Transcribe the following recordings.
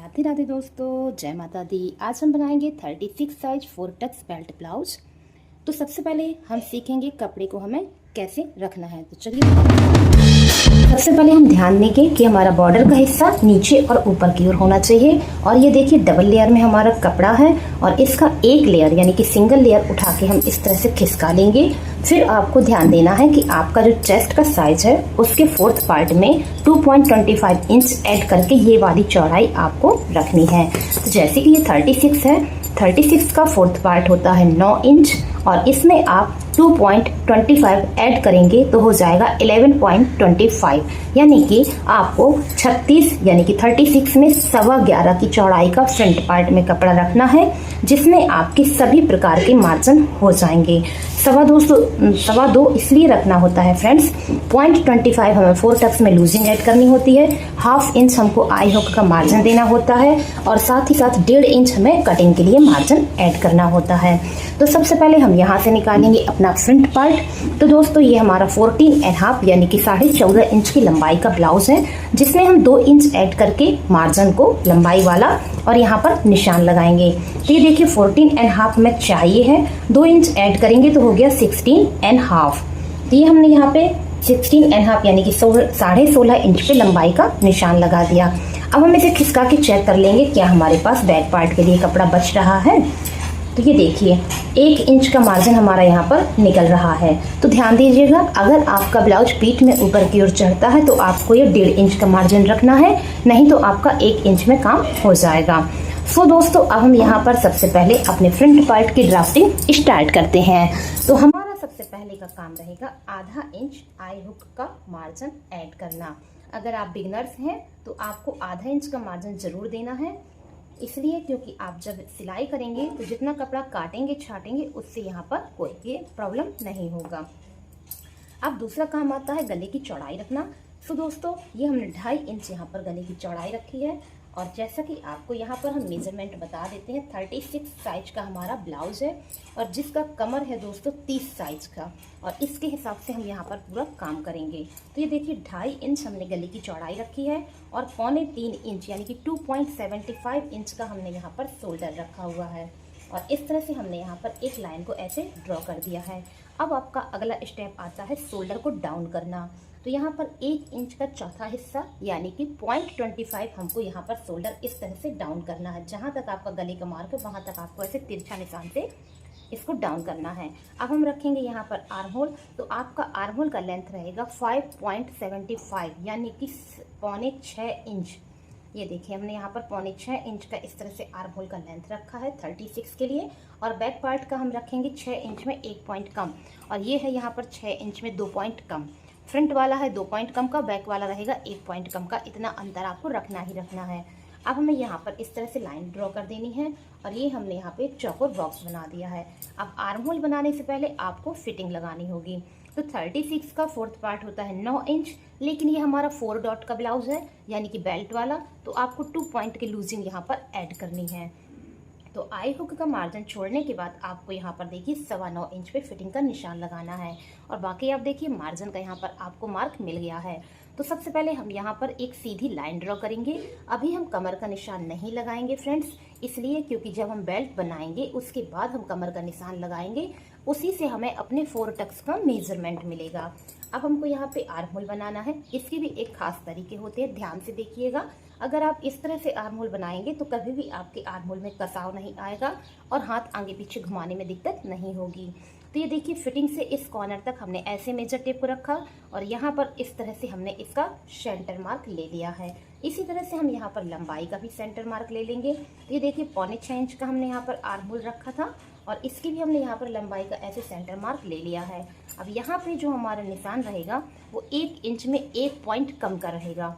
राधे राधे दोस्तों, जय माता दी। आज हम बनाएंगे 36 साइज 4 टक्स बेल्ट ब्लाउज। तो सबसे पहले हम सीखेंगे कपड़े को हमें कैसे रखना है। तो चलिए, सबसे पहले हम ध्यान देंगे कि हमारा बॉर्डर का हिस्सा नीचे और ऊपर की ओर होना चाहिए। और ये देखिए डबल लेयर में हमारा कपड़ा है और इसका एक लेयर यानी कि सिंगल लेयर उठा के हम इस तरह से खिसका लेंगे। फिर आपको ध्यान देना है कि आपका जो चेस्ट का साइज है उसके फोर्थ पार्ट में 2.25 इंच ऐड करके ये वाली चौड़ाई आपको रखनी है। तो जैसे कि ये 36 है, 36 का फोर्थ पार्ट होता है 9 इंच और इसमें आप 2.25 ऐड करेंगे तो हो जाएगा 11.25, यानी कि आपको 36 यानी कि 36 में 11.25 की चौड़ाई का फ्रंट पार्ट में कपड़ा रखना है, जिसमें आपके सभी प्रकार के मार्जिन हो जाएंगे। 2.25 इसलिए रखना होता है फ्रेंड्स, 0.25 हमें 4 टक्स में लूजिंग ऐड करनी होती है, 1/2 इंच हमको आई हुक का मार्जिन देना होता है और साथ ही साथ 1.5 इंच हमें कटिंग के लिए मार्जिन ऐड करना होता है। तो सबसे पहले हम यहाँ से निकालेंगे अपना फ्रंट पार्ट। तो दोस्तों ये हमारा 14.5 यानी कि 14.5 इंच की लंबाई का ब्लाउज है, जिसमें हम 2 इंच ऐड करके मार्जिन को लंबाई वाला और यहाँ पर निशान लगाएंगे। तो ये देखिए 14.5 में चाहिए है, 2 इंच ऐड करेंगे तो हो गया 16.5। तो ये हमने यहाँ पे 16.5 यानी कि 16.5 इंच पे लंबाई का निशान लगा दिया। अब हम इसे खिसका के चेक कर लेंगे क्या हमारे पास बैक पार्ट के लिए कपड़ा बच रहा है। तो ये देखिए 1 इंच का मार्जिन हमारा यहाँ पर निकल रहा है। तो ध्यान दीजिएगा, अगर आपका ब्लाउज पीठ में ऊपर की ओर चढ़ता है तो आपको ये 1.5 इंच का मार्जिन रखना है, नहीं तो आपका 1 इंच में काम हो जाएगा। सो दोस्तों अब हम यहाँ पर सबसे पहले अपने फ्रंट पार्ट की ड्राफ्टिंग स्टार्ट करते हैं। तो हमारा सबसे पहले का काम रहेगा 1/2 इंच आई हुक का मार्जिन ऐड करना। अगर आप बिगनर्स हैं तो आपको 1/2 इंच का मार्जिन जरूर देना है, इसलिए क्योंकि आप जब सिलाई करेंगे तो जितना कपड़ा काटेंगे छाटेंगे उससे यहाँ पर कोई प्रॉब्लम नहीं होगा। अब दूसरा काम आता है गले की चौड़ाई रखना। तो दोस्तों ये हमने 2.5 इंच यहाँ पर गले की चौड़ाई रखी है और जैसा कि आपको यहाँ पर हम मेजरमेंट बता देते हैं, 36 साइज का हमारा ब्लाउज है और जिसका कमर है दोस्तों 30 साइज का, और इसके हिसाब से हम यहाँ पर पूरा काम करेंगे। तो ये देखिए 2.5 इंच हमने गले की चौड़ाई रखी है और 3.25 इंच यानी कि 2.75 इंच का हमने यहाँ पर शोल्डर रखा हुआ है और इस तरह से हमने यहाँ पर एक लाइन को ऐसे ड्रॉ कर दिया है। अब आपका अगला स्टेप आता है शोल्डर को डाउन करना। तो यहाँ पर 1 इंच का चौथा हिस्सा यानी कि 0.25 हमको यहाँ पर शोल्डर इस तरह से डाउन करना है। जहाँ तक आपका गले का मार्क है वहाँ तक आपको ऐसे तिरछा निशान से इसको डाउन करना है। अब हम रखेंगे यहाँ पर आर्म होल। तो आपका आर्म होल का लेंथ रहेगा 5.75 यानी कि 5.25 इंच। ये देखिए हमने यहाँ पर 5.25 इंच का इस तरह से आर्म होल का लेंथ रखा है 36 के लिए। और बैक पार्ट का हम रखेंगे 6 इंच में 1 पॉइंट कम, और ये है यहाँ पर 6 इंच में 2 पॉइंट कम। फ्रंट वाला है 2 पॉइंट कम का, बैक वाला रहेगा 1 पॉइंट कम का। इतना अंतर आपको रखना ही रखना है। अब हमें यहाँ पर इस तरह से लाइन ड्रॉ कर देनी है और ये हमने यहाँ पे एक चौकोर बॉक्स बना दिया है। अब आर्म होल बनाने से पहले आपको फिटिंग लगानी होगी। तो 36 का फोर्थ पार्ट होता है 9 इंच, लेकिन ये हमारा 4 डॉट का ब्लाउज है यानी कि बेल्ट वाला, तो आपको 2 पॉइंट की लूजिंग यहाँ पर ऐड करनी है। तो आई हुक का मार्जिन छोड़ने के बाद आपको यहाँ पर देखिए 9.25 इंच पे फिटिंग का निशान लगाना है और बाकी आप देखिए मार्जिन का यहाँ पर आपको मार्क मिल गया है। तो सबसे पहले हम यहाँ पर एक सीधी लाइन ड्रॉ करेंगे। अभी हम कमर का निशान नहीं लगाएंगे फ्रेंड्स, इसलिए क्योंकि जब हम बेल्ट बनाएंगे उसके बाद हम कमर का निशान लगाएंगे, उसी से हमें अपने 4 टक्स का मेजरमेंट मिलेगा। अब हमको यहाँ पे आर्म होल बनाना है। इसके भी एक खास तरीके होते हैं, ध्यान से देखिएगा। अगर आप इस तरह से आर्म होल बनाएंगे तो कभी भी आपके आर्म होल में कसाव नहीं आएगा और हाथ आगे पीछे घुमाने में दिक्कत नहीं होगी। तो ये देखिए फिटिंग से इस कॉर्नर तक हमने ऐसे मेजर टेप को रखा और यहाँ पर इस तरह से हमने इसका सेंटर मार्क ले लिया है। इसी तरह से हम यहाँ पर लंबाई का भी सेंटर मार्क ले लेंगे। तो ये देखिए 5.25 इंच का हमने यहाँ पर आर्म होल रखा था और इसकी भी हमने यहाँ पर लंबाई का ऐसे सेंटर मार्क ले लिया है। अब यहाँ पे जो हमारा निशान रहेगा वो 1 इंच में 1 पॉइंट कम का रहेगा।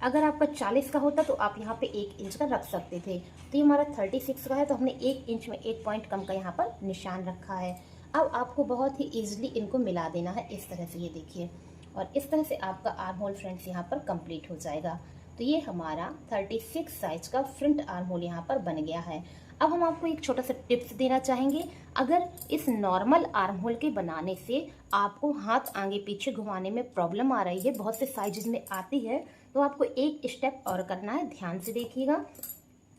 अगर आपका 40 का होता तो आप यहाँ पे 1 इंच का रख सकते थे। तो ये हमारा 36 का है तो हमने 1 इंच में 1 पॉइंट कम का यहाँ पर निशान रखा है। अब आपको बहुत ही ईजिली इनको मिला देना है इस तरह से, ये देखिए, और इस तरह से आपका आर्म होल फ्रेंड्स यहाँ पर कंप्लीट हो जाएगा। तो ये हमारा 36 साइज का फ्रंट आर्म होल यहाँ पर बन गया है। अब हम आपको एक छोटा सा टिप्स देना चाहेंगे। अगर इस नॉर्मल आर्म होल के बनाने से आपको हाथ आगे पीछे घुमाने में प्रॉब्लम आ रही है, बहुत से साइजेज में आती है, तो आपको एक स्टेप और करना है। ध्यान से देखिएगा।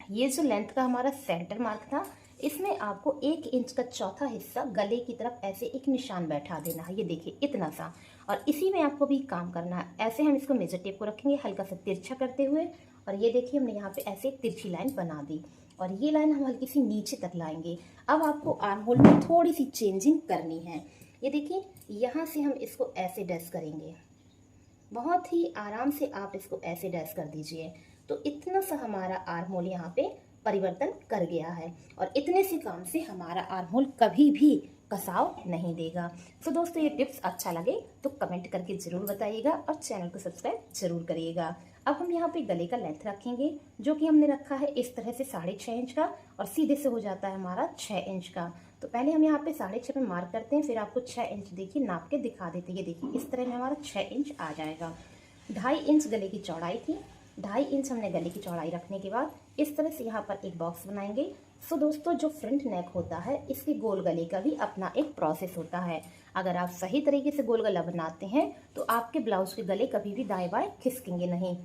ये जो लेंथ का हमारा सेंटर मार्क था, इसमें आपको 1 इंच का चौथा हिस्सा गले की तरफ ऐसे एक निशान बैठा देना है। ये देखिए इतना सा, और इसी में आपको भी काम करना है। ऐसे हम इसको मेजर टेप को रखेंगे हल्का सा तिरछा करते हुए, और ये देखिए हमने यहाँ पे ऐसे एक तिरछी लाइन बना दी, और ये लाइन हम हल्की सी नीचे तक लाएंगे। अब आपको आर्म होल में थोड़ी सी चेंजिंग करनी है। ये देखिए यहाँ से हम इसको ऐसे डैश करेंगे, बहुत ही आराम से आप इसको ऐसे डैश कर दीजिए। तो इतना सा हमारा आर्म होल यहाँ पे परिवर्तन कर गया है, और इतने से काम से हमारा आर्म होल कभी भी कसाव नहीं देगा। तो दोस्तों ये टिप्स अच्छा लगे तो कमेंट करके ज़रूर बताइएगा, और चैनल को सब्सक्राइब जरूर करिएगा। अब हम यहाँ पे गले का लेंथ रखेंगे, जो कि हमने रखा है इस तरह से 6.5 इंच का, और सीधे से हो जाता है हमारा 6 इंच का। तो पहले हम यहाँ पे 6.5 पे मार्क करते हैं, फिर आपको 6 इंच देखिए नाप के दिखा देते हैं। ये देखिए इस तरह में हमारा 6 इंच आ जाएगा। 2.5 इंच गले की चौड़ाई थी, 2.5 इंच हमने गले की चौड़ाई रखने के बाद इस तरह से यहाँ पर एक बॉक्स बनाएंगे। सो दोस्तों जो फ्रंट नेक होता है, इसके गोल गले का भी अपना एक प्रोसेस होता है। अगर आप सही तरीके से गोल गला बनाते हैं तो आपके ब्लाउज के गले कभी भी दाएं बाएं खिसकेंगे नहीं।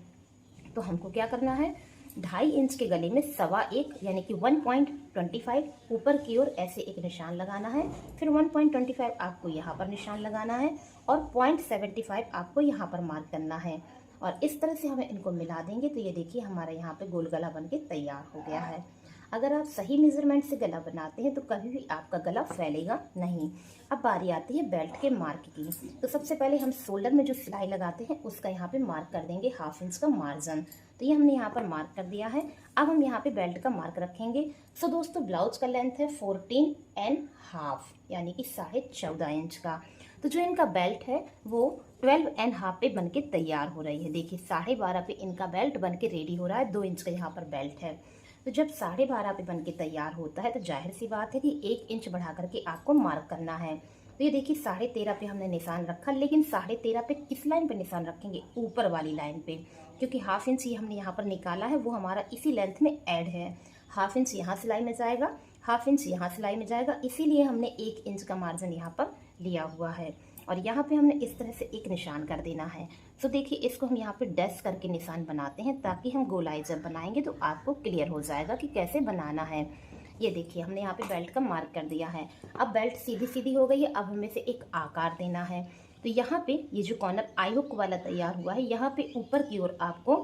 तो हमको क्या करना है, 2.5 इंच के गले में 1.25 यानी कि 1.25 ऊपर की ओर ऐसे एक निशान लगाना है, फिर 1.25 आपको यहाँ पर निशान लगाना है, और 0.75 आपको यहाँ पर मार्क करना है, और इस तरह से हमें इनको मिला देंगे। तो ये देखिए हमारा यहाँ पे गोल गला बन के तैयार हो गया है। अगर आप सही मेजरमेंट से गला बनाते हैं तो कभी भी आपका गला फैलेगा नहीं। अब बारी आती है बेल्ट के मार्क की। तो सबसे पहले हम शोल्डर में जो सिलाई लगाते हैं उसका यहाँ पे मार्क कर देंगे 1/2 इंच का मार्जिन। तो ये हमने यहाँ पर मार्क कर दिया है। अब हम यहाँ पे बेल्ट का मार्क रखेंगे। सो दोस्तों ब्लाउज का लेंथ है 14.5 यानी कि 14.5 इंच का। तो जो इनका बेल्ट है वो 12.5 पे बन के तैयार हो रही है। देखिए 12.5 पे इनका बेल्ट बन के रेडी हो रहा है। 2 इंच का यहाँ पर बेल्ट है। तो जब 12.5 पे बन के तैयार होता है तो जाहिर सी बात है कि 1 इंच बढ़ा करके आपको मार्क करना है। तो ये देखिए 13.5 पे हमने निशान रखा, लेकिन 13.5 पे किस लाइन पे निशान रखेंगे, ऊपर वाली लाइन पे, क्योंकि 1/2 इंच ये हमने यहाँ पर निकाला है वो हमारा इसी लेंथ में ऐड है। 1/2 इंच यहाँ सिलाई में जाएगा, 1/2 इंच यहाँ सिलाई में जाएगा, इसीलिए हमने 1 इंच का मार्जिन यहाँ पर लिया हुआ है। और यहाँ पे हमने इस तरह से एक निशान कर देना है। तो देखिए इसको हम यहाँ पे डैश करके निशान बनाते हैं, ताकि हम गोलाई जब बनाएंगे तो आपको क्लियर हो जाएगा कि कैसे बनाना है। ये देखिए हमने यहाँ पे बेल्ट का मार्क कर दिया है। अब बेल्ट सीधी सीधी हो गई है। अब हमें से एक आकार देना है। तो यहाँ पे ये जो कॉर्नर आई हुक वाला तैयार हुआ है, यहाँ पे ऊपर की ओर आपको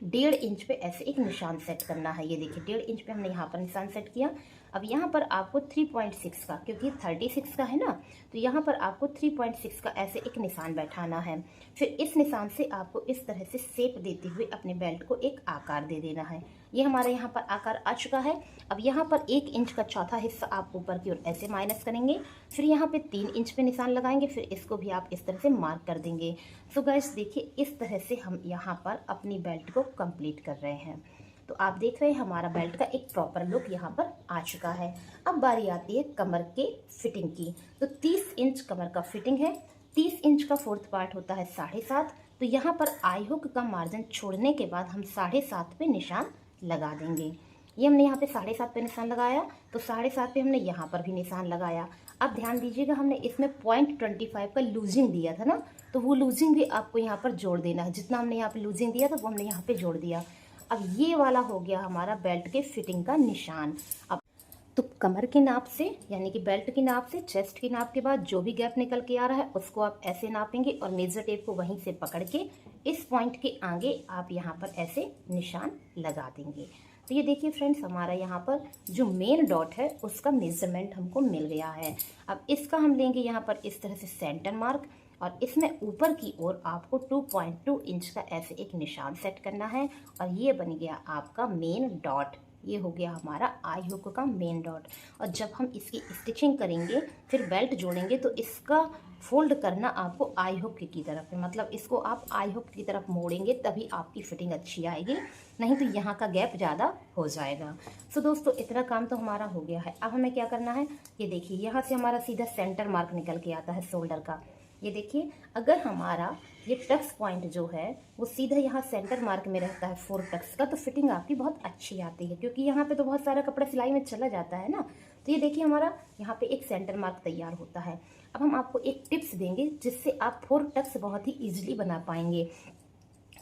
1.5 इंच पे ऐसे एक निशान सेट करना है। ये देखिए 1.5 इंच पे हमने यहाँ पर निशान सेट किया। अब यहाँ पर आपको 3.6 का, क्योंकि 36 का है ना, तो यहाँ पर आपको 3.6 का ऐसे एक निशान बैठाना है। फिर इस निशान से आपको इस तरह से शेप देते हुए अपने बेल्ट को एक आकार दे देना है। ये हमारे यहाँ पर आकार आ चुका है। अब यहाँ पर 1 इंच का चौथा हिस्सा आप ऊपर की ओर ऐसे माइनस करेंगे, फिर यहाँ पे 3 इंच पे निशान लगाएंगे, फिर इसको भी आप इस तरह से मार्क कर देंगे। सो गाइस देखिए इस तरह से हम यहाँ पर अपनी बेल्ट को कंप्लीट कर रहे हैं। तो आप देख रहे हैं हमारा बेल्ट का एक प्रॉपर लुक यहाँ पर आ चुका है। अब बारी आती है कमर के फिटिंग की। तो 30 इंच कमर का फिटिंग है। 30 इंच का 4th पार्ट होता है 7.5। तो यहाँ पर आई हुक का मार्जिन छोड़ने के बाद हम 7.5 पे निशान लगा देंगे। ये हमने यहाँ पे 7.5 पे निशान लगाया, तो 7.5 पे हमने यहाँ पर भी निशान लगाया। अब ध्यान दीजिएगा हमने इसमें 0.25 का लूजिंग दिया था ना, तो वो लूजिंग भी आपको यहाँ पर जोड़ देना है। जितना हमने यहाँ पे लूजिंग दिया था वो हमने यहाँ पे जोड़ दिया। अब ये वाला हो गया हमारा बेल्ट के फिटिंग का निशान। अब तो कमर के नाप से यानी कि बेल्ट की नाप से चेस्ट की नाप के बाद जो भी गैप निकल के आ रहा है उसको आप ऐसे नापेंगे, और मेजर टेप को वहीं से पकड़ के इस पॉइंट के आगे आप यहाँ पर ऐसे निशान लगा देंगे। तो ये देखिए फ्रेंड्स हमारा यहाँ पर जो मेन डॉट है उसका मेजरमेंट हमको मिल गया है। अब इसका हम लेंगे यहाँ पर इस तरह से सेंटर मार्क, और इसमें ऊपर की ओर आपको 2.2 इंच का ऐसे एक निशान सेट करना है, और ये बन गया आपका मेन डॉट। ये हो गया हमारा आई हुक का मेन डॉट। और जब हम इसकी स्टिचिंग करेंगे फिर बेल्ट जोड़ेंगे तो इसका फोल्ड करना आपको आई हुक की तरफ है, मतलब इसको आप आई हुक की तरफ मोड़ेंगे तभी आपकी फिटिंग अच्छी आएगी, नहीं तो यहाँ का गैप ज़्यादा हो जाएगा। सो दोस्तों इतना काम तो हमारा हो गया है। अब हमें क्या करना है, ये देखिए यहाँ से हमारा सीधा सेंटर मार्क निकल के आता है शोल्डर का। ये देखिए अगर हमारा ये टक्स पॉइंट जो है वो सीधा यहाँ सेंटर मार्क में रहता है 4 टक्स का, तो फिटिंग आपकी बहुत अच्छी आती है, क्योंकि यहाँ पे तो बहुत सारा कपड़ा सिलाई में चला जाता है ना। तो ये देखिए हमारा यहाँ पे एक सेंटर मार्क तैयार होता है। अब हम आपको एक टिप्स देंगे जिससे आप 4 टक्स बहुत ही ईजिली बना पाएंगे।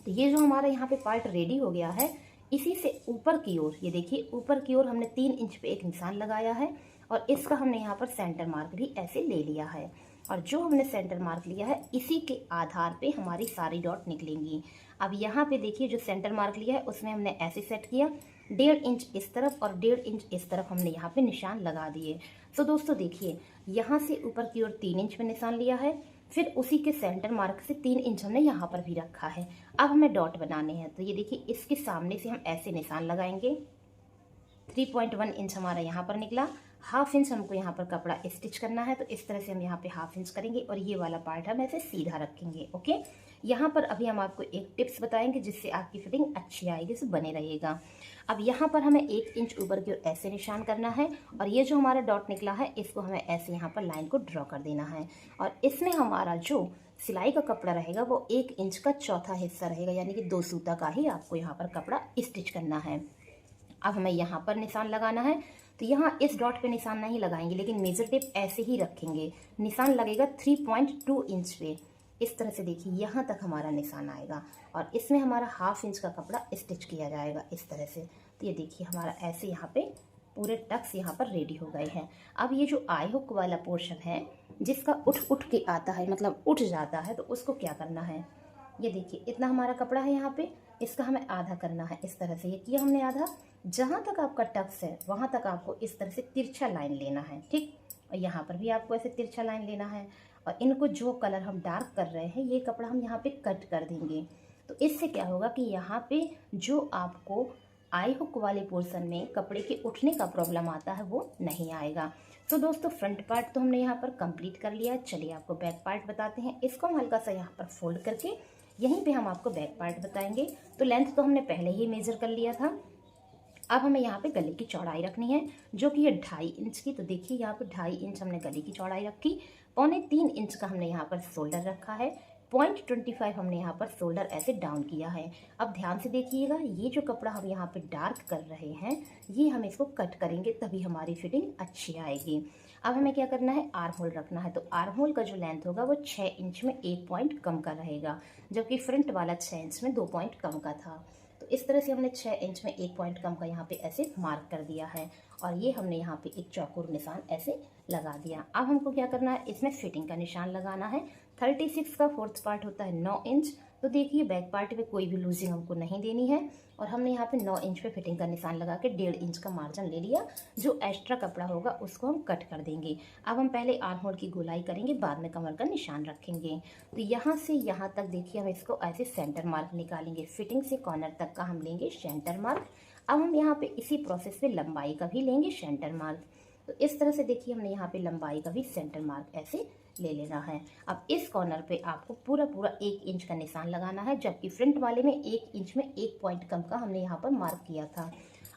तो ये जो हमारा यहाँ पे पार्ट रेडी हो गया है, इसी से ऊपर की ओर, ये देखिए ऊपर की ओर हमने 3 इंच पे एक निशान लगाया है और इसका हमने यहाँ पर सेंटर मार्क भी ऐसे ले लिया है। और जो हमने सेंटर मार्क लिया है इसी के आधार पे हमारी सारी डॉट निकलेंगी। अब यहाँ पे देखिए जो सेंटर मार्क लिया है उसमें हमने ऐसे सेट किया, 1.5 इंच इस तरफ और 1.5 इंच इस तरफ हमने यहाँ पे निशान लगा दिए। तो दोस्तों देखिए यहाँ से ऊपर की ओर 3 इंच पे निशान लिया है, फिर उसी के सेंटर मार्क से 3 इंच हमने यहाँ पर भी रखा है। अब हमें डॉट बनाने हैं, तो ये देखिए इसके सामने से हम ऐसे निशान लगाएंगे। 3.1 इंच हमारा यहाँ पर निकला, हाफ इंच हमको यहाँ पर कपड़ा स्टिच करना है, तो इस तरह से हम यहाँ पे हाफ इंच करेंगे और ये वाला पार्ट हम ऐसे सीधा रखेंगे। ओके, यहाँ पर अभी हम आपको एक टिप्स बताएंगे जिससे आपकी फिटिंग अच्छी आएगी, तो बने रहिएगा। अब यहाँ पर हमें 1 इंच ऊपर की ओर ऐसे निशान करना है और ये जो हमारा डॉट निकला है इसको हमें ऐसे यहाँ पर लाइन को ड्रॉ कर देना है और इसमें हमारा जो सिलाई का कपड़ा रहेगा वो 1 इंच का चौथा हिस्सा रहेगा, यानी कि 2 सूता का ही आपको यहाँ पर कपड़ा स्टिच करना है। अब हमें यहाँ पर निशान लगाना है, तो यहाँ इस डॉट पे निशान नहीं लगाएंगे लेकिन मेजर टेप ऐसे ही रखेंगे। निशान लगेगा 3.2 इंच पे, इस तरह से देखिए यहाँ तक हमारा निशान आएगा और इसमें हमारा हाफ इंच का कपड़ा स्टिच किया जाएगा इस तरह से। तो ये देखिए हमारा ऐसे यहाँ पे पूरे टक्स यहाँ पर रेडी हो गए हैं। अब ये जो आई हुक वाला पोर्शन है जिसका उठ के आता है, मतलब उठ जाता है, तो उसको क्या करना है, ये देखिए इतना हमारा कपड़ा है यहाँ पे, इसका हमें आधा करना है इस तरह से। ये किया हमने आधा, जहाँ तक आपका टक्स है वहाँ तक आपको इस तरह से तिरछा लाइन लेना है, ठीक। और यहाँ पर भी आपको ऐसे तिरछा लाइन लेना है और इनको जो कलर हम डार्क कर रहे हैं ये कपड़ा हम यहाँ पे कट कर देंगे। तो इससे क्या होगा कि यहाँ पे जो आपको आई हुक वाले पोर्शन में कपड़े के उठने का प्रॉब्लम आता है वो नहीं आएगा। तो दोस्तों फ्रंट पार्ट तो हमने यहाँ पर कंप्लीट कर लिया। चलिए आपको बैक पार्ट बताते हैं। इसको हम हल्का सा यहाँ पर फोल्ड करके यहीं पे हम आपको बैक पार्ट बताएंगे। तो लेंथ तो हमने पहले ही मेजर कर लिया था। अब हमें यहाँ पे गले की चौड़ाई रखनी है जो कि है 2.5 इंच की। तो देखिए यहाँ पे 2.5 इंच हमने गले की चौड़ाई रखी, 2.25 इंच का हमने यहाँ पर शोल्डर रखा है, 0.25 हमने यहाँ पर शोल्डर ऐसे डाउन किया है। अब ध्यान से देखिएगा, ये जो कपड़ा हम यहाँ पे डार्क कर रहे हैं ये हम इसको कट करेंगे तभी हमारी फिटिंग अच्छी आएगी। अब हमें क्या करना है, आर्म होल रखना है। तो आर्म होल का जो लेंथ होगा वो 6 इंच में 1 पॉइंट कम का रहेगा, जबकि फ्रंट वाला 6 इंच में 2 पॉइंट कम का था। तो इस तरह से हमने 6 इंच में 1 पॉइंट कम का यहाँ पे ऐसे मार्क कर दिया है और ये हमने यहाँ पे एक चौकोर निशान ऐसे लगा दिया। अब हमको क्या करना है, इसमें फिटिंग का निशान लगाना है। 36 का 4th पार्ट होता है 9 इंच। तो देखिए बैक पार्ट पे कोई भी लूजिंग हमको नहीं देनी है और हमने यहाँ पे 9 इंच पे फिटिंग का निशान लगा के 1.5 इंच का मार्जिन ले लिया। जो एक्स्ट्रा कपड़ा होगा उसको हम कट कर देंगे। अब हम पहले आर्म होल की गोलाई करेंगे, बाद में कमर का निशान रखेंगे। तो यहाँ से यहाँ तक देखिए हम इसको ऐसे सेंटर मार्क निकालेंगे। फिटिंग से कॉर्नर तक का हम लेंगे सेंटर मार्क। अब हम यहाँ पे इसी प्रोसेस पे लंबाई का भी लेंगे सेंटर मार्क। तो इस तरह से देखिए हमने यहाँ पे लंबाई का भी सेंटर मार्क ऐसे ले लेना है। अब इस कॉर्नर पे आपको पूरा 1 इंच का निशान लगाना है, जबकि फ्रंट वाले में 1 इंच में 1 पॉइंट कम का हमने यहाँ पर मार्क किया था।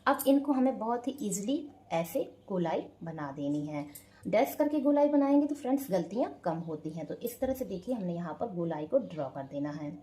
अब इनको हमें बहुत ही ईजिली ऐसे गोलाई बना देनी है। डैश करके गोलाई बनाएंगे तो फ्रेंड्स गलतियाँ कम होती हैं। तो इस तरह से देखिए हमने यहाँ पर गोलाई को ड्रॉ कर देना है।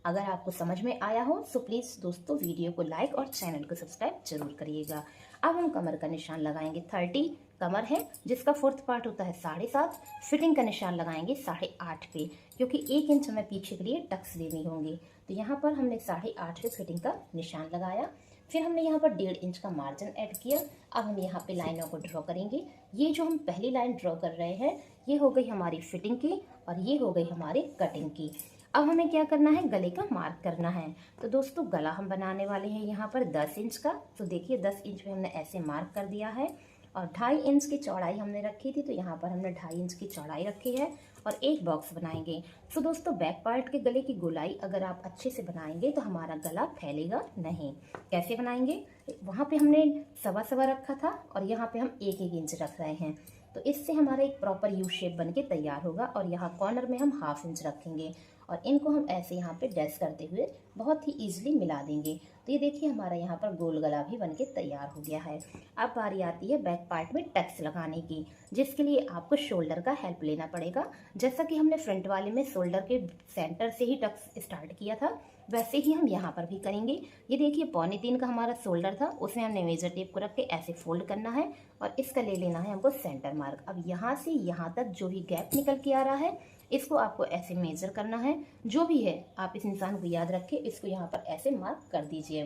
अगर आपको समझ में आया हो तो प्लीज़ दोस्तों वीडियो को लाइक और चैनल को सब्सक्राइब जरूर करिएगा। अब हम कमर का निशान लगाएंगे। 30 कमर है जिसका 4th पार्ट होता है 7.5। फिटिंग का निशान लगाएंगे 8.5 पे, क्योंकि 1 इंच हमें पीछे के लिए टक्स देनी होंगी। तो यहाँ पर हमने 8.5 पे फिटिंग का निशान लगाया। फिर हमने यहाँ पर 1.5 इंच का मार्जिन ऐड किया। अब हम यहाँ पे लाइनों को ड्रॉ करेंगे। ये जो हम पहली लाइन ड्रॉ कर रहे हैं ये हो गई हमारी फिटिंग की और ये हो गई हमारी कटिंग की। अब हमें क्या करना है, गले का मार्क करना है। तो दोस्तों गला हम बनाने वाले हैं यहाँ पर 10 इंच का। तो देखिए 10 इंच में हमने ऐसे मार्क कर दिया है और 2.5 इंच की चौड़ाई हमने रखी थी, तो यहाँ पर हमने 2.5 इंच की चौड़ाई रखी है और एक बॉक्स बनाएंगे। तो दोस्तों बैक पार्ट के गले की गोलाई अगर आप अच्छे से बनाएंगे तो हमारा गला फैलेगा नहीं। कैसे बनाएंगे, वहाँ पे हमने 1.25 रखा था और यहाँ पे हम 1 इंच रख रहे हैं। तो इससे हमारा एक प्रॉपर यू शेप बन के तैयार होगा और यहाँ कॉर्नर में हम 1/2 इंच रखेंगे और इनको हम ऐसे यहाँ पे डैश करते हुए बहुत ही ईजिली मिला देंगे। तो ये देखिए हमारा यहाँ पर गोल गला भी बनके तैयार हो गया है। अब बारी आती है बैक पार्ट में टक्स लगाने की, जिसके लिए आपको शोल्डर का हेल्प लेना पड़ेगा। जैसा कि हमने फ्रंट वाले में शोल्डर के सेंटर से ही टक्स स्टार्ट किया था, वैसे ही हम यहाँ पर भी करेंगे। ये देखिए 2.25 का हमारा शोल्डर था, उसमें हमने मेजर टेप को रख के ऐसे फोल्ड करना है और इसका ले लेना है हमको सेंटर मार्क। अब यहाँ से यहाँ तक जो भी गैप निकल के आ रहा है इसको आपको ऐसे मेजर करना है। जो भी है आप इस निशान को याद रखें, इसको यहाँ पर ऐसे मार्क कर दीजिए।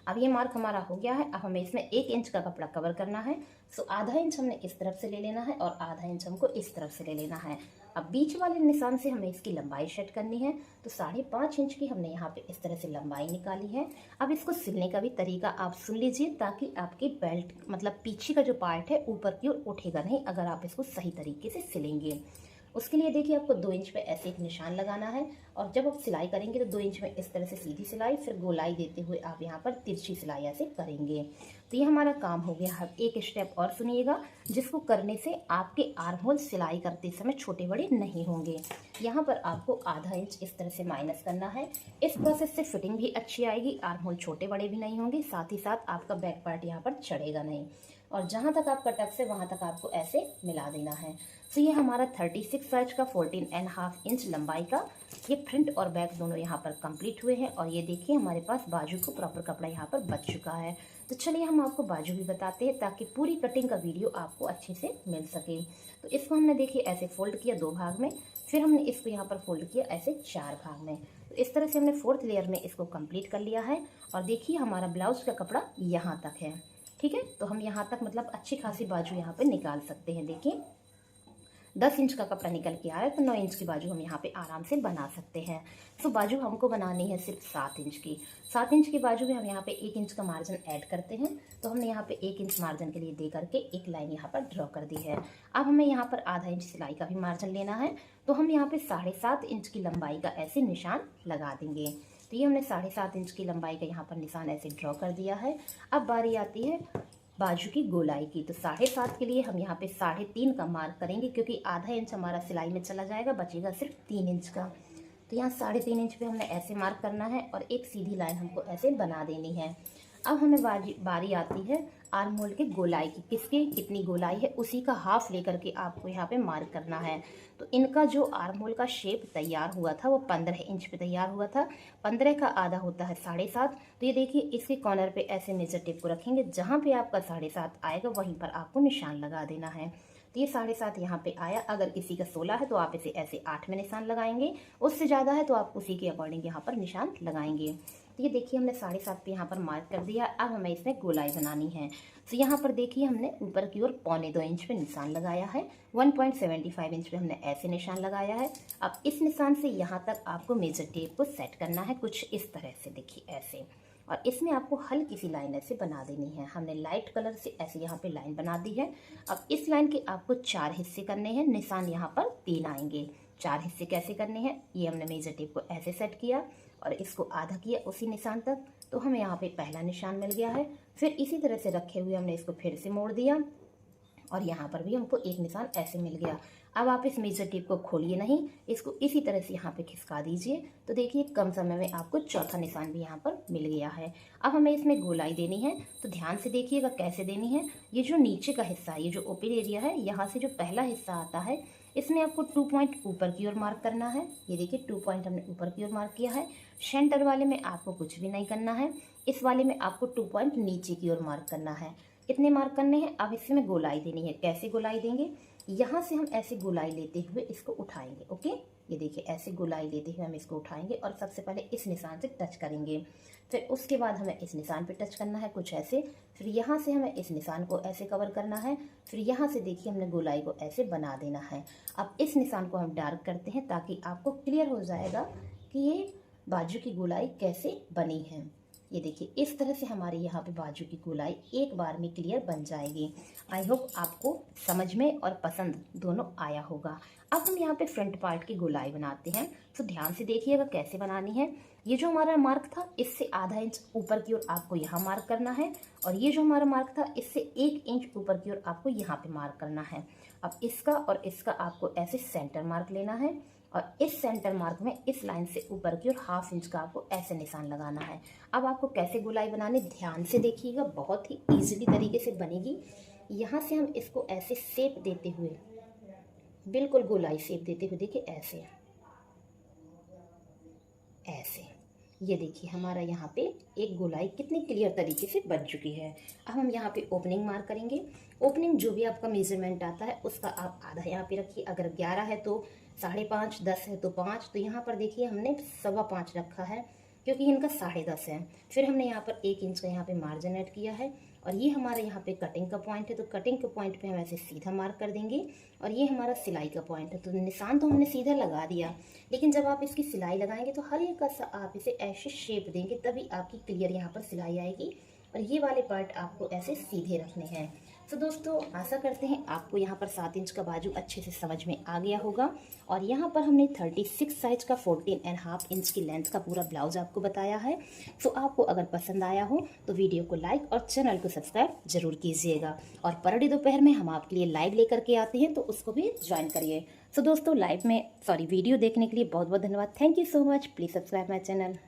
अब ये मार्क हमारा हो गया है। अब हमें इसमें 1 इंच का कपड़ा कवर करना है। सो आधा इंच हमने इस तरफ से ले लेना है और आधा इंच हमको इस तरफ से ले लेना है। अब बीच वाले निशान से हमें इसकी लंबाई सेट करनी है। तो 5.5 इंच की हमने यहाँ पे इस तरह से लंबाई निकाली है। अब इसको सिलने का भी तरीका आप सुन लीजिए, ताकि आपकी बेल्ट मतलब पीछे का जो पार्ट है ऊपर की ओर उठेगा नहीं अगर आप इसको सही तरीके से सिलेंगे। उसके लिए देखिए आपको 2 इंच पे ऐसे एक निशान लगाना है और जब आप सिलाई करेंगे तो 2 इंच में इस तरह से सीधी सिलाई, फिर गोलाई देते हुए आप यहाँ पर तिरछी सिलाई ऐसे करेंगे। तो ये हमारा काम हो गया। अब एक स्टेप और सुनिएगा, जिसको करने से आपके आर्म होल सिलाई करते समय छोटे बड़े नहीं होंगे। यहाँ पर आपको आधा इंच इस तरह से माइनस करना है। इस प्रोसेस से फिटिंग भी अच्छी आएगी, आर्म होल छोटे बड़े भी नहीं होंगे, साथ ही साथ आपका बैक पार्ट यहाँ पर चढ़ेगा नहीं। और जहाँ तक आपका टक्स है वहाँ तक आपको ऐसे मिला देना है। तो ये हमारा 36 साइज का 14.5 इंच लंबाई का ये फ्रंट और बैक दोनों यहाँ पर कंप्लीट हुए हैं। और ये देखिए हमारे पास बाजू को प्रॉपर कपड़ा यहाँ पर बच चुका है। तो चलिए हम आपको बाजू भी बताते हैं, ताकि पूरी कटिंग का वीडियो आपको अच्छे से मिल सके। तो इसको हमने देखिए ऐसे फोल्ड किया 2 भाग में, फिर हमने इसको यहाँ पर फोल्ड किया ऐसे 4 भाग में। तो इस तरह से हमने 4th लेयर में इसको कंप्लीट कर लिया है। और देखिए हमारा ब्लाउज का कपड़ा यहाँ तक है, ठीक है। तो हम यहाँ तक मतलब अच्छी खासी बाजू यहाँ पे निकाल सकते हैं। देखिए 10 इंच का कपड़ा निकल के आ रहा है, तो 9 इंच की बाजू हम यहाँ पे आराम से बना सकते हैं। तो बाजू हमको बनानी है सिर्फ 7 इंच की। 7 इंच की बाजू में हम यहाँ पे 1 इंच का मार्जिन ऐड करते हैं। तो हमने यहाँ पे 1 इंच मार्जिन के लिए दे करके एक लाइन यहाँ पर ड्रॉ कर दी है। अब हमें यहाँ पर आधा इंच सिलाई का भी मार्जिन लेना है। तो हम यहाँ पे 7.5 इंच की लंबाई का ऐसे निशान लगा देंगे। तो ये हमने 7.5 इंच की लंबाई का यहाँ पर निशान ऐसे ड्रॉ कर दिया है। अब बारी आती है बाजू की गोलाई की। तो 7.5 के लिए हम यहाँ पे 3.5 का मार्क करेंगे, क्योंकि आधा इंच हमारा सिलाई में चला जाएगा, बचेगा सिर्फ 3 इंच का। तो यहाँ 3.5 इंच पे हमने ऐसे मार्क करना है और एक सीधी लाइन हमको ऐसे बना देनी है। अब हमें बारी आती है आर्म होल के गोलाई की। किसके कितनी गोलाई है उसी का हाफ लेकर के आपको यहाँ पे मार्क करना है। तो इनका जो आर्म होल का शेप तैयार हुआ था वो 15 इंच पे तैयार हुआ था। 15 का आधा होता है 7.5। तो ये देखिए इसके कॉर्नर पे ऐसे मेजर टेप को रखेंगे, जहाँ पे आपका 7.5 आएगा वहीं पर आपको निशान लगा देना है। तो ये 7.5 यहाँ पे आया। अगर किसी का 16 है तो आप इसे ऐसे 8 में निशान लगाएंगे, उससे ज़्यादा है तो आप उसी के अकॉर्डिंग यहाँ पर निशान लगाएंगे। तो ये देखिए हमने 7.5 पे यहाँ पर मार्क कर दिया। अब हमें इसमें गोलाई बनानी है। तो यहाँ पर देखिए हमने ऊपर की ओर 1.25 इंच पे निशान लगाया है, 1.75 इंच पे हमने ऐसे निशान लगाया है। अब इस निशान से यहाँ तक आपको मेजर टेप को सेट करना है कुछ इस तरह से, देखिए ऐसे। और इसमें आपको हल्की सी लाइन ऐसे बना देनी है। हमने लाइट कलर से ऐसे यहाँ पे लाइन बना दी है। अब इस लाइन के आपको 4 हिस्से करने हैं, निशान यहाँ पर 3 आएंगे। 4 हिस्से कैसे करने हैं, ये हमने मेजर टेप को ऐसे सेट किया और इसको आधा किया उसी निशान तक। तो हमें यहाँ पे पहला निशान मिल गया है। फिर इसी तरह से रखे हुए हमने इसको फिर से मोड़ दिया और यहाँ पर भी हमको एक निशान ऐसे मिल गया। अब आप इस मेजर टेप को खोलिए नहीं, इसको इसी तरह से यहाँ पे खिसका दीजिए। तो देखिए कम समय में आपको चौथा निशान भी यहाँ पर मिल गया है। अब हमें इसमें गोलाई देनी है। तो ध्यान से देखिएगा कैसे देनी है। ये जो नीचे का हिस्सा है, ये जो ओपन एरिया है, यहाँ से जो पहला हिस्सा आता है इसमें आपको 2 पॉइंट ऊपर की ओर मार्क करना है। ये देखिए 2 पॉइंट हमने ऊपर की ओर मार्क किया है। सेंटर वाले में आपको कुछ भी नहीं करना है, इस वाले में आपको 2 पॉइंट नीचे की ओर मार्क करना है। इतने मार्क करने हैं। अब इसमें गोलाई देनी है। कैसे गोलाई देंगे, यहाँ से हम ऐसे गोलाई लेते हुए इसको उठाएंगे। ओके, ये देखिए ऐसे गोलाई लेते हुए हम इसको उठाएंगे और सबसे पहले इस निशान से टच करेंगे। फिर उसके बाद हमें इस निशान पे टच करना है कुछ ऐसे। फिर यहाँ से हमें इस निशान को ऐसे कवर करना है। फिर यहाँ से देखिए हमने गोलाई को ऐसे बना देना है। अब इस निशान को हम डार्क करते हैं ताकि आपको क्लियर हो जाएगा कि ये बाजू की गोलाई कैसे बनी है। ये देखिए इस तरह से हमारे यहाँ पे बाजू की गोलाई एक बार में क्लियर बन जाएगी। आई होप आपको समझ में और पसंद दोनों आया होगा। अब हम यहाँ पे फ्रंट पार्ट की गोलाई बनाते हैं। तो ध्यान से देखिएगा कैसे बनानी है। ये जो हमारा मार्क था इससे आधा इंच ऊपर की ओर आपको यहाँ मार्क करना है और ये जो हमारा मार्क था इससे 1 इंच ऊपर की ओर आपको यहाँ पे मार्क करना है। अब इसका और इसका आपको ऐसे सेंटर मार्क लेना है और इस सेंटर मार्क में इस लाइन से ऊपर की ओर 1/2 इंच का आपको ऐसे निशान लगाना है। अब आपको कैसे गोलाई बनानी, ध्यान से देखिएगा, बहुत ही इजीली तरीके से बनेगी। यहाँ से हम इसको ऐसे शेप देते हुए, बिल्कुल गोलाई शेप देते हुए, देखिए ऐसे ऐसे, ये देखिए हमारा यहाँ पे एक गोलाई कितनी क्लियर तरीके से बन चुकी है। अब हम यहाँ पे ओपनिंग मार्क करेंगे। ओपनिंग जो भी आपका मेजरमेंट आता है उसका आप आधा यहाँ पे रखिए। अगर 11 है तो 5.5, 10 है तो 5। तो यहाँ पर देखिए हमने 5.25 रखा है, क्योंकि इनका 10.5 है। फिर हमने यहाँ पर 1 इंच का यहाँ पे मार्जिन ऐड किया है और ये हमारा यहाँ पे कटिंग का पॉइंट है, तो कटिंग के पॉइंट पे हम ऐसे सीधा मार्क कर देंगे और ये हमारा सिलाई का पॉइंट है। तो निशान तो हमने सीधा लगा दिया, लेकिन जब आप इसकी सिलाई लगाएंगे तो हल्का सा आप इसे ऐसे शेप देंगे, तभी आपकी क्लियर यहाँ पर सिलाई आएगी और ये वाले पार्ट आपको ऐसे सीधे रखने हैं। तो दोस्तों आशा करते हैं आपको यहाँ पर 7 इंच का बाजू अच्छे से समझ में आ गया होगा। और यहाँ पर हमने 36 साइज का 14.5 इंच की लेंथ का पूरा ब्लाउज आपको बताया है। तो आपको अगर पसंद आया हो तो वीडियो को लाइक और चैनल को सब्सक्राइब जरूर कीजिएगा। और पर डे दोपहर में हम आपके लिए लाइव लेकर के आते हैं, तो उसको भी ज्वाइन करिए। तो दोस्तों वीडियो देखने के लिए बहुत बहुत धन्यवाद। Thank you so much. Please subscribe my channel.